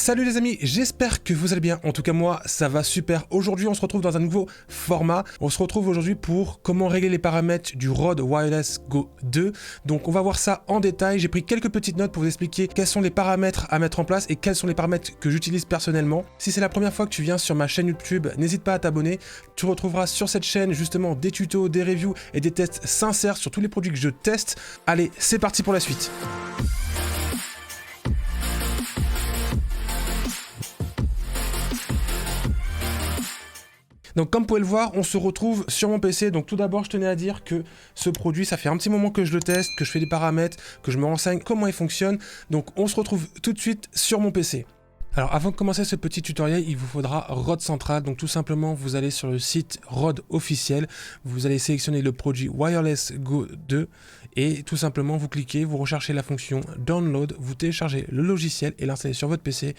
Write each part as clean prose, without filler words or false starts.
Salut les amis, j'espère que vous allez bien. En tout cas moi, ça va super. Aujourd'hui, on se retrouve dans un nouveau format. On se retrouve aujourd'hui pour comment régler les paramètres du Rode Wireless Go 2. Donc on va voir ça en détail. J'ai pris quelques petites notes pour vous expliquer quels sont les paramètres à mettre en place et quels sont les paramètres que j'utilise personnellement. Si c'est la première fois que tu viens sur ma chaîne YouTube, n'hésite pas à t'abonner. Tu retrouveras sur cette chaîne justement des tutos, des reviews et des tests sincères sur tous les produits que je teste. Allez, c'est parti pour la suite. Donc comme vous pouvez le voir, on se retrouve sur mon PC. Donc tout d'abord, je tenais à dire que ce produit, ça fait un petit moment que je le teste, que je fais des paramètres, que je me renseigne comment il fonctionne. Donc on se retrouve tout de suite sur mon PC. Alors avant de commencer ce petit tutoriel, il vous faudra Rode Central. Donc tout simplement, vous allez sur le site Rode officiel, vous allez sélectionner le produit Wireless Go 2 et tout simplement vous cliquez, vous recherchez la fonction Download, vous téléchargez le logiciel et l'installez sur votre PC.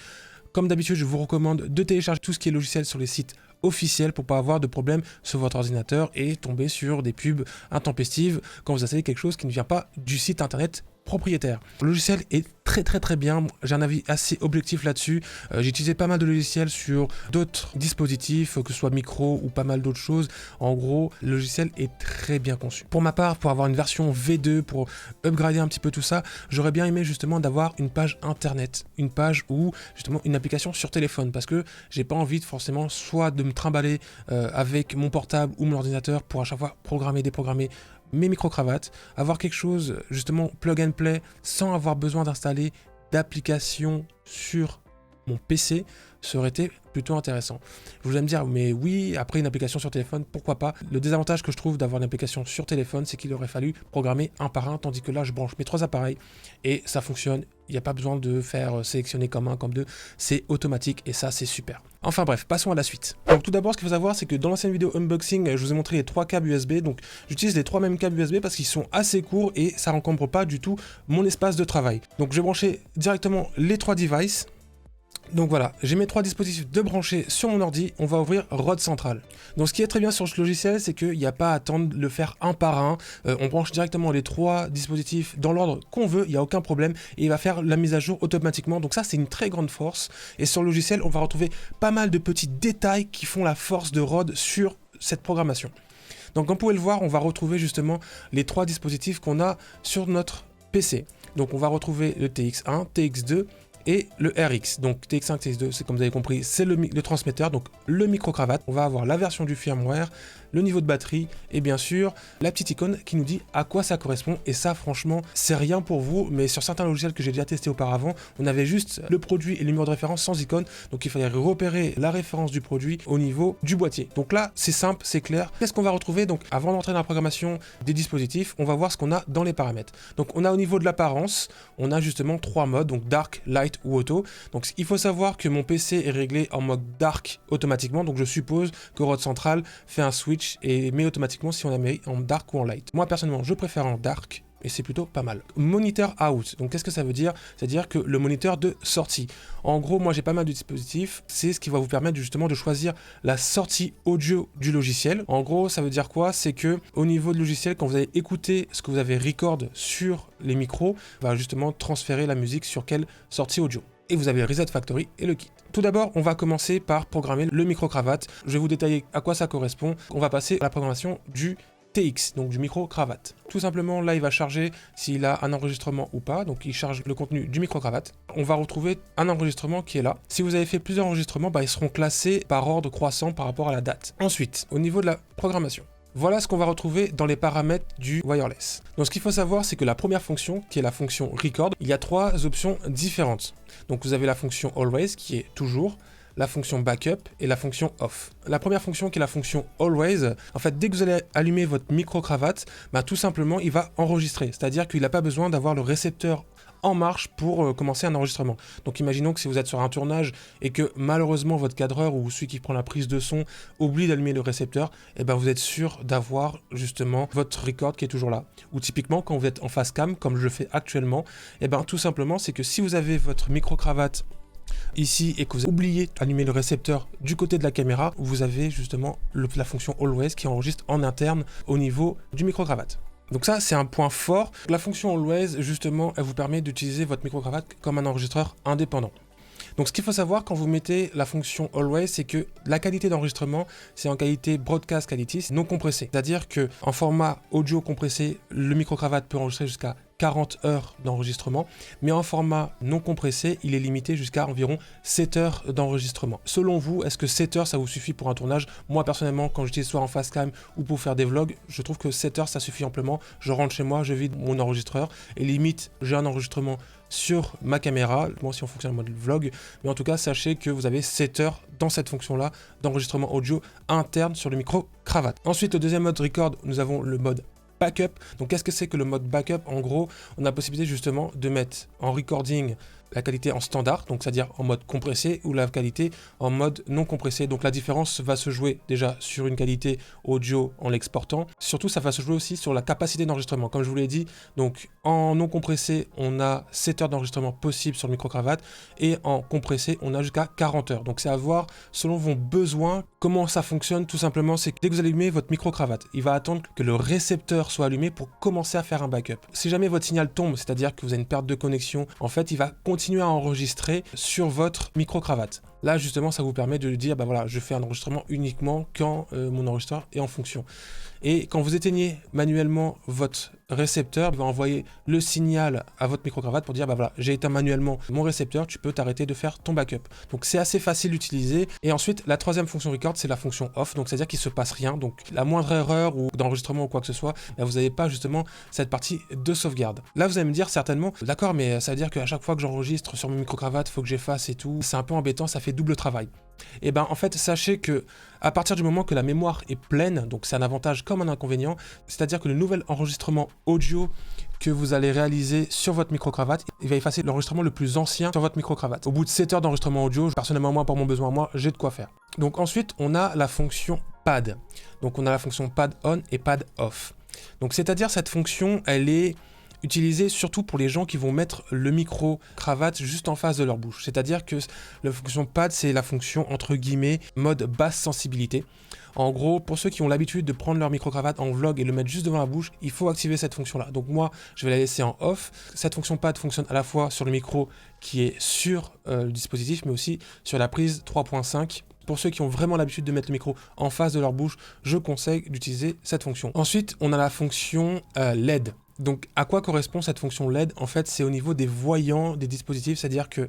Comme d'habitude, je vous recommande de télécharger tout ce qui est logiciel sur les sites officiels pour pas avoir de problème sur votre ordinateur et tomber sur des pubs intempestives quand vous installez quelque chose qui ne vient pas du site internet propriétaire. Le logiciel est très bien, j'ai un avis assez objectif là-dessus. J'ai utilisé pas mal de logiciels sur d'autres dispositifs, que ce soit micro ou pas mal d'autres choses. En gros, le logiciel est très bien conçu. Pour ma part, pour avoir une version V2, pour upgrader un petit peu tout ça, j'aurais bien aimé justement d'avoir une page internet, une page ou justement une application sur téléphone, parce que j'ai pas envie de forcément soit de me trimballer avec mon portable ou mon ordinateur pour à chaque fois programmer, déprogrammer mes micro-cravates, avoir quelque chose justement plug and play sans avoir besoin d'installer d'application sur mon PC serait été plutôt intéressant. Vous allez me dire, mais oui, après une application sur téléphone, pourquoi pas? Le désavantage que je trouve d'avoir une application sur téléphone, c'est qu'il aurait fallu programmer un par un, tandis que là, je branche mes 3 appareils et ça fonctionne. Il n'y a pas besoin de faire sélectionner comme un, comme deux. C'est automatique et ça, c'est super. Enfin bref, passons à la suite. Donc tout d'abord, ce qu'il faut savoir, c'est que dans l'ancienne vidéo unboxing, je vous ai montré les 3 câbles USB. Donc j'utilise les 3 mêmes câbles USB parce qu'ils sont assez courts et ça n'encombre pas du tout mon espace de travail. Donc je vais brancher directement les 3 devices. Donc voilà, j'ai mes 3 dispositifs de brancher sur mon ordi, on va ouvrir Rode Central. Donc ce qui est très bien sur ce logiciel, c'est qu'il n'y a pas à attendre de le faire un par un, on branche directement les 3 dispositifs dans l'ordre qu'on veut, il n'y a aucun problème, et il va faire la mise à jour automatiquement, donc ça c'est une très grande force, et sur le logiciel on va retrouver pas mal de petits détails qui font la force de Rode sur cette programmation. Donc comme vous pouvez le voir, on va retrouver justement les 3 dispositifs qu'on a sur notre PC. Donc on va retrouver le TX1, TX2, et le RX, donc TX5, TX2, c'est comme vous avez compris, c'est le transmetteur, donc le micro-cravate. On va avoir la version du firmware, le niveau de batterie et bien sûr la petite icône qui nous dit à quoi ça correspond. Et ça franchement c'est rien pour vous, mais sur certains logiciels que j'ai déjà testé auparavant, on avait juste le produit et le numéro de référence sans icône, donc il fallait repérer la référence du produit au niveau du boîtier. Donc là c'est simple, c'est clair. Qu'est-ce qu'on va retrouver? Donc avant d'entrer dans la programmation des dispositifs, on va voir ce qu'on a dans les paramètres. Donc on a au niveau de l'apparence, on a justement 3 modes, donc dark, light ou auto. Donc il faut savoir que mon PC est réglé en mode dark automatiquement, donc je suppose que Rode Central fait un switch et met automatiquement si on a mis en dark ou en light. Moi personnellement je préfère en dark et c'est plutôt pas mal. Moniteur out, donc qu'est-ce que ça veut dire? C'est-à-dire que le moniteur de sortie. En gros, moi j'ai pas mal de dispositifs, c'est ce qui va vous permettre justement de choisir la sortie audio du logiciel. En gros, ça veut dire quoi? C'est que au niveau du logiciel, quand vous allez écouter ce que vous avez record sur les micros, va justement transférer la musique sur quelle sortie audio. Et vous avez le Reset Factory et le kit. Tout d'abord, on va commencer par programmer le micro-cravate. Je vais vous détailler à quoi ça correspond. On va passer à la programmation du TX, donc du micro-cravate. Tout simplement, là, il va charger s'il a un enregistrement ou pas. Donc, il charge le contenu du micro-cravate. On va retrouver un enregistrement qui est là. Si vous avez fait plusieurs enregistrements, ils seront classés par ordre croissant par rapport à la date. Ensuite, au niveau de la programmation, voilà ce qu'on va retrouver dans les paramètres du wireless. Donc ce qu'il faut savoir, c'est que la première fonction, qui est la fonction record, il y a 3 options différentes. Donc vous avez la fonction always, qui est toujours, la fonction backup et la fonction off. La première fonction, qui est la fonction always, en fait, dès que vous allez allumer votre micro-cravate, tout simplement, il va enregistrer. C'est-à-dire qu'il n'a pas besoin d'avoir le récepteur en marche pour commencer un enregistrement. Donc imaginons que si vous êtes sur un tournage et que malheureusement votre cadreur ou celui qui prend la prise de son oublie d'allumer le récepteur, et vous êtes sûr d'avoir justement votre record qui est toujours là. Ou typiquement quand vous êtes en face cam, comme je le fais actuellement, tout simplement c'est que si vous avez votre micro-cravate ici et que vous avez oublié d'allumer le récepteur du côté de la caméra, vous avez justement la fonction always qui enregistre en interne au niveau du micro-cravate. Donc ça, c'est un point fort. La fonction Always, justement, elle vous permet d'utiliser votre micro-cravate comme un enregistreur indépendant. Donc ce qu'il faut savoir quand vous mettez la fonction Always, c'est que la qualité d'enregistrement, c'est en qualité Broadcast Quality, c'est non compressé. C'est-à-dire que en format audio compressé, le micro-cravate peut enregistrer jusqu'à 40 heures d'enregistrement, mais en format non compressé, il est limité jusqu'à environ 7 heures d'enregistrement. Selon vous, est-ce que 7 heures ça vous suffit pour un tournage? Moi personnellement, quand j'utilise soit en fast cam ou pour faire des vlogs, je trouve que 7 heures ça suffit amplement. Je rentre chez moi, je vide mon enregistreur et limite j'ai un enregistrement sur ma caméra, moi si on fonctionne en mode vlog, mais en tout cas sachez que vous avez 7 heures dans cette fonction là d'enregistrement audio interne sur le micro cravate. Ensuite le deuxième mode record, nous avons le mode backup. Donc qu'est-ce que c'est que le mode backup? En gros, on a la possibilité justement de mettre en recording la qualité en standard, donc c'est-à-dire en mode compressé, ou la qualité en mode non compressé. Donc la différence va se jouer déjà sur une qualité audio en l'exportant. Surtout, ça va se jouer aussi sur la capacité d'enregistrement. Comme je vous l'ai dit, donc en non compressé, on a 7 heures d'enregistrement possible sur le micro-cravate, et en compressé, on a jusqu'à 40 heures. Donc c'est à voir selon vos besoins. Comment ça fonctionne? Tout simplement, c'est que dès que vous allumez votre micro-cravate, il va attendre que le récepteur soit allumé pour commencer à faire un backup. Si jamais votre signal tombe, c'est-à-dire que vous avez une perte de connexion, en fait, il va continuer à enregistrer sur votre micro-cravate. Là, justement, ça vous permet de dire, bah voilà, je fais un enregistrement uniquement quand mon enregistreur est en fonction. Et quand vous éteignez manuellement votre récepteur, il va envoyer le signal à votre micro-cravate pour dire, bah voilà, j'ai éteint manuellement mon récepteur, tu peux t'arrêter de faire ton backup. Donc c'est assez facile d'utiliser. Et ensuite, la troisième fonction record, c'est la fonction off, donc c'est-à-dire qu'il ne se passe rien. Donc la moindre erreur ou d'enregistrement ou quoi que ce soit, bah, vous n'avez pas justement cette partie de sauvegarde. Là, vous allez me dire certainement, d'accord, mais ça veut dire qu'à chaque fois que j'enregistre sur mon micro-cravate, il faut que j'efface et tout. C'est un peu embêtant, ça fait double travail. Et ben en fait, sachez que à partir du moment que la mémoire est pleine, donc c'est un avantage comme un inconvénient, c'est-à-dire que le nouvel enregistrement audio que vous allez réaliser sur votre micro-cravate, il va effacer l'enregistrement le plus ancien sur votre micro-cravate. Au bout de 7 heures d'enregistrement audio, personnellement moi, pour mon besoin moi, j'ai de quoi faire. Donc ensuite, on a la fonction pad. Donc on a la fonction pad on et pad off. Donc c'est-à-dire cette fonction, elle est utilisé surtout pour les gens qui vont mettre le micro-cravate juste en face de leur bouche. C'est-à-dire que la fonction pad, c'est la fonction entre guillemets mode basse sensibilité. En gros, pour ceux qui ont l'habitude de prendre leur micro-cravate en vlog et le mettre juste devant la bouche, il faut activer cette fonction-là. Donc moi, je vais la laisser en off. Cette fonction pad fonctionne à la fois sur le micro qui est sur le dispositif, mais aussi sur la prise 3.5. Pour ceux qui ont vraiment l'habitude de mettre le micro en face de leur bouche, je conseille d'utiliser cette fonction. Ensuite, on a la fonction LED. Donc, à quoi correspond cette fonction LED? En fait, c'est au niveau des voyants des dispositifs, c'est-à-dire que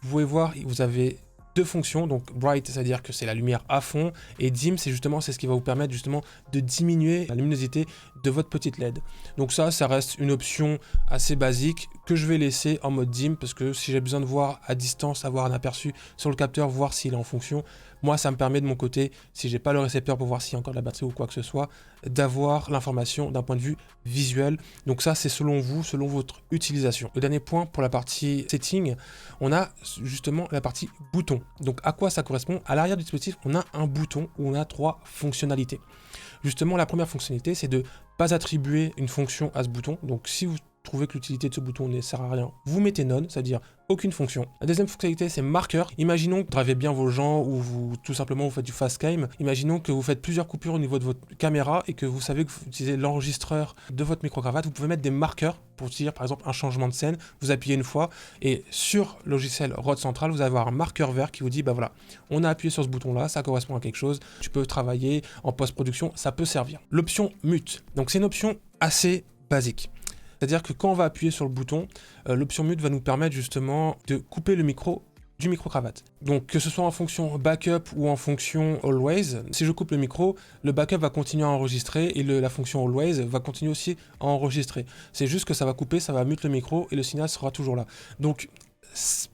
vous pouvez voir, vous avez deux fonctions, donc bright, c'est-à-dire que c'est la lumière à fond, et dim, c'est ce qui va vous permettre justement de diminuer la luminosité de votre petite LED. Donc ça reste une option assez basique que je vais laisser en mode dim, parce que si j'ai besoin de voir à distance, avoir un aperçu sur le capteur, voir s'il est en fonction, moi ça me permet de mon côté, si j'ai pas le récepteur pour voir s'il y a encore de la batterie ou quoi que ce soit, d'avoir l'information d'un point de vue visuel. Donc ça c'est selon vous, selon votre utilisation. Le dernier point pour la partie setting, on a justement la partie bouton. Donc à quoi ça correspond? À l'arrière du dispositif, on a un bouton où on a 3 fonctionnalités. Justement, la première fonctionnalité, c'est de ne pas attribuer une fonction à ce bouton. Donc si vous trouvez que l'utilité de ce bouton ne sert à rien, vous mettez none, c'est-à-dire aucune fonction. La deuxième fonctionnalité, c'est marqueur. Imaginons que vous dravez bien vos gens ou tout simplement vous faites du fast cam. Imaginons que vous faites plusieurs coupures au niveau de votre caméra et que vous savez que vous utilisez l'enregistreur de votre micro-cravate. Vous pouvez mettre des marqueurs pour dire par exemple un changement de scène. Vous appuyez une fois et sur le logiciel Rode Central, vous allez avoir un marqueur vert qui vous dit bah voilà, on a appuyé sur ce bouton-là, ça correspond à quelque chose. Tu peux travailler en post-production, ça peut servir. L'option mute. Donc c'est une option assez basique. C'est-à-dire que quand on va appuyer sur le bouton, l'option mute va nous permettre justement de couper le micro du micro-cravate. Donc que ce soit en fonction backup ou en fonction always, si je coupe le micro, le backup va continuer à enregistrer et la fonction always va continuer aussi à enregistrer. C'est juste que ça va couper, ça va mute le micro et le signal sera toujours là. Donc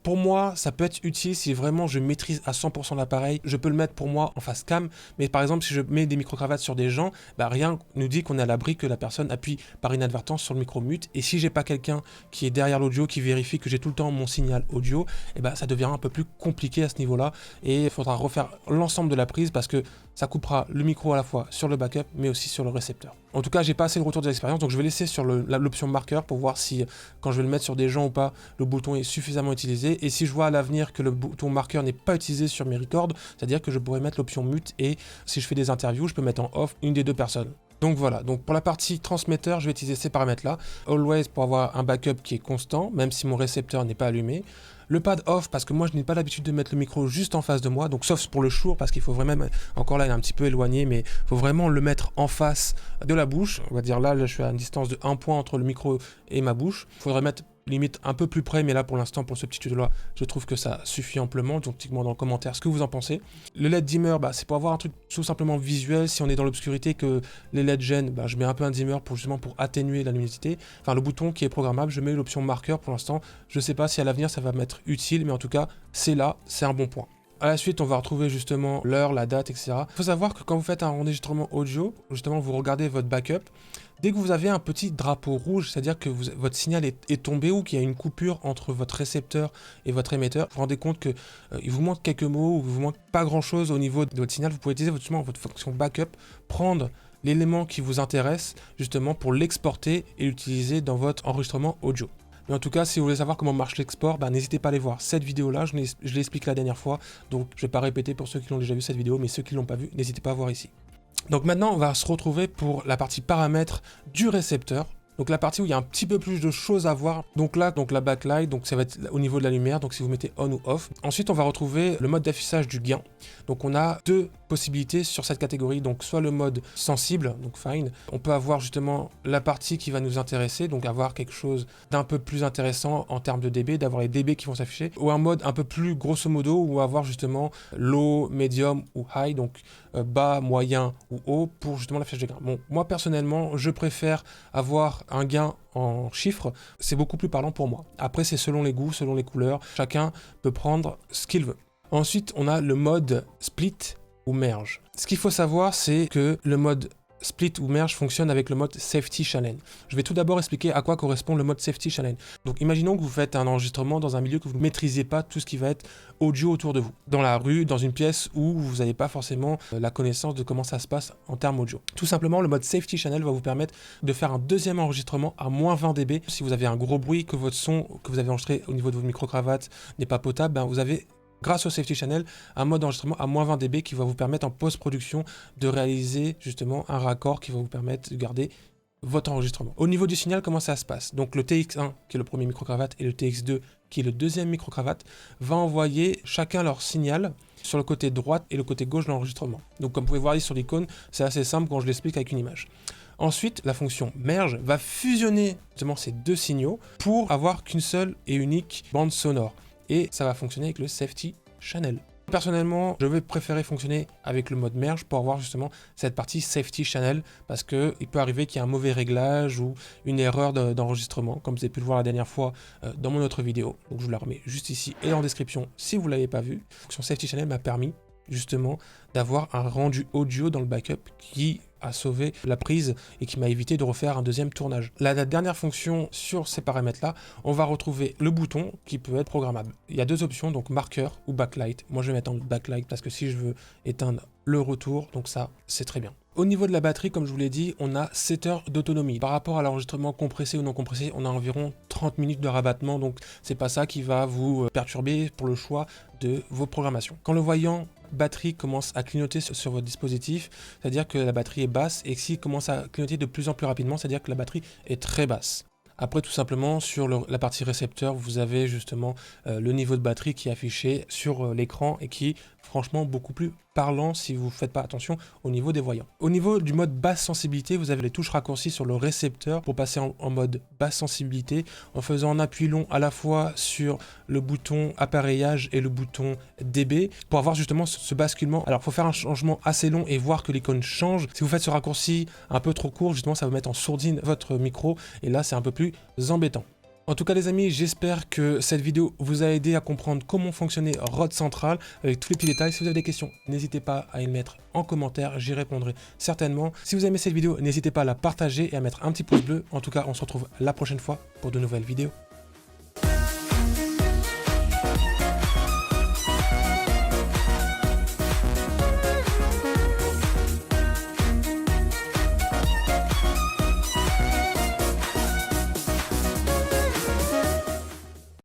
pour moi, ça peut être utile si vraiment je maîtrise à 100% l'appareil. Je peux le mettre pour moi en face cam, mais par exemple, si je mets des micro-cravates sur des gens, bah, rien nous dit qu'on est à l'abri que la personne appuie par inadvertance sur le micro mute. Et si j'ai pas quelqu'un qui est derrière l'audio, qui vérifie que j'ai tout le temps mon signal audio, et bah, ça devient un peu plus compliqué à ce niveau-là. Et il faudra refaire l'ensemble de la prise parce que ça coupera le micro à la fois sur le backup, mais aussi sur le récepteur. En tout cas, j'ai pas assez de retour de l'expérience, donc je vais laisser sur l'option marqueur pour voir si, quand je vais le mettre sur des gens ou pas, le bouton est suffisamment utilisé. Et si je vois à l'avenir que le bouton marqueur n'est pas utilisé sur mes records, c'est-à-dire que je pourrais mettre l'option mute et si je fais des interviews, je peux mettre en off une des deux personnes. Donc voilà, donc pour la partie transmetteur, je vais utiliser ces paramètres-là. Always pour avoir un backup qui est constant, même si mon récepteur n'est pas allumé. Le pad off, parce que moi je n'ai pas l'habitude de mettre le micro juste en face de moi, donc sauf pour le Shure, parce qu'il faut vraiment, encore là il est un petit peu éloigné, mais il faut vraiment le mettre en face de la bouche. On va dire là, je suis à une distance de 1 point entre le micro et ma bouche. Il faudrait mettre limite un peu plus près, mais là pour l'instant pour ce petit tuto là je trouve que ça suffit amplement. Donc dites-moi dans le commentaire ce que vous en pensez. Le LED dimmer, c'est pour avoir un truc tout simplement visuel. Si on est dans l'obscurité, que les LED gênent, je mets un peu un dimmer pour justement pour atténuer la luminosité. Enfin le bouton qui est programmable, je mets l'option marqueur pour l'instant. Je sais pas si à l'avenir ça va m'être utile, mais en tout cas c'est là, c'est un bon point. À la suite, on va retrouver justement l'heure, la date, etc. Il faut savoir que quand vous faites un enregistrement audio, justement vous regardez votre backup, dès que vous avez un petit drapeau rouge, c'est-à-dire que votre signal est tombé ou qu'il y a une coupure entre votre récepteur et votre émetteur, vous vous rendez compte que il vous manque quelques mots ou il vous manque pas grand-chose au niveau de votre signal, vous pouvez utiliser justement votre fonction backup, prendre l'élément qui vous intéresse justement pour l'exporter et l'utiliser dans votre enregistrement audio. Mais en tout cas, si vous voulez savoir comment marche l'export, n'hésitez pas à aller voir cette vidéo-là, je l'ai expliqué la dernière fois, donc je ne vais pas répéter pour ceux qui l'ont déjà vu cette vidéo, mais ceux qui ne l'ont pas vu, n'hésitez pas à voir ici. Donc maintenant, on va se retrouver pour la partie paramètres du récepteur. Donc la partie où il y a un petit peu plus de choses à voir. Donc là, la backlight, donc ça va être au niveau de la lumière, donc si vous mettez on ou off. Ensuite, on va retrouver le mode d'affichage du gain. Donc on a deux possibilités sur cette catégorie, donc soit le mode sensible, donc fine. On peut avoir justement la partie qui va nous intéresser, donc avoir quelque chose d'un peu plus intéressant en termes de dB, d'avoir les dB qui vont s'afficher, ou un mode un peu plus grosso modo, où avoir justement low, medium ou high, donc bas, moyen ou haut pour justement l'affichage de gain. Bon, moi personnellement, je préfère avoir un gain en chiffres, c'est beaucoup plus parlant pour moi. Après, c'est selon les goûts, selon les couleurs, chacun peut prendre ce qu'il veut. Ensuite, on a le mode split ou merge. Ce qu'il faut savoir, c'est que le mode split ou merge fonctionne avec le mode safety channel. Je vais tout d'abord expliquer à quoi correspond le mode safety channel. Donc imaginons que vous faites un enregistrement dans un milieu que vous ne maîtrisez pas tout ce qui va être audio autour de vous. Dans la rue, dans une pièce où vous n'avez pas forcément la connaissance de comment ça se passe en termes audio. Tout simplement, le mode safety channel va vous permettre de faire un deuxième enregistrement à moins 20 dB. Si vous avez un gros bruit, que votre son que vous avez enregistré au niveau de votre micro-cravate n'est pas potable, vous avez, grâce au Safety Channel, un mode d'enregistrement à moins 20 dB qui va vous permettre en post-production de réaliser justement un raccord qui va vous permettre de garder votre enregistrement. Au niveau du signal, comment ça se passe? Donc le TX1 qui est le premier micro-cravate et le TX2 qui est le deuxième micro-cravate va envoyer chacun leur signal sur le côté droit et le côté gauche de l'enregistrement. Donc comme vous pouvez voir ici sur l'icône, c'est assez simple quand je l'explique avec une image. Ensuite, la fonction merge va fusionner justement ces deux signaux pour avoir qu'une seule et unique bande sonore. Et ça va fonctionner avec le Safety Channel. Personnellement, je vais préférer fonctionner avec le mode merge pour avoir justement cette partie Safety Channel parce qu'il peut arriver qu'il y ait un mauvais réglage ou une erreur d'enregistrement, comme vous avez pu le voir la dernière fois dans mon autre vidéo. Donc je vous la remets juste ici et en description si vous ne l'avez pas vu. La fonction Safety Channel m'a permis justement d'avoir un rendu audio dans le backup qui a sauvé la prise et qui m'a évité de refaire un deuxième tournage. La dernière fonction sur ces paramètres-là, on va retrouver le bouton qui peut être programmable. Il y a deux options, donc marqueur ou backlight. Moi, je vais mettre en backlight parce que si je veux éteindre le retour, donc ça, c'est très bien. Au niveau de la batterie, comme je vous l'ai dit, on a 7 heures d'autonomie. Par rapport à l'enregistrement compressé ou non compressé, on a environ 30 minutes de rabattement, donc c'est pas ça qui va vous perturber pour le choix de vos programmations. Quand le voyant batterie commence à clignoter sur votre dispositif, c'est-à-dire que la batterie est basse, et s'il commence à clignoter de plus en plus rapidement, c'est-à-dire que la batterie est très basse. Après, tout simplement, sur la partie récepteur, vous avez justement le niveau de batterie qui est affiché sur l'écran et qui est franchement beaucoup plus parlant si vous ne faites pas attention au niveau des voyants. Au niveau du mode basse sensibilité, vous avez les touches raccourcies sur le récepteur pour passer en mode basse sensibilité en faisant un appui long à la fois sur le bouton appareillage et le bouton dB pour avoir justement ce basculement. Alors, il faut faire un changement assez long et voir que l'icône change. Si vous faites ce raccourci un peu trop court, justement, ça va mettre en sourdine votre micro et là, c'est un peu plus embêtant. En tout cas les amis, j'espère que cette vidéo vous a aidé à comprendre comment fonctionnait Rode Central avec tous les petits détails. Si vous avez des questions, n'hésitez pas à les mettre en commentaire, j'y répondrai certainement. Si vous aimez cette vidéo, n'hésitez pas à la partager et à mettre un petit pouce bleu. En tout cas, on se retrouve la prochaine fois pour de nouvelles vidéos.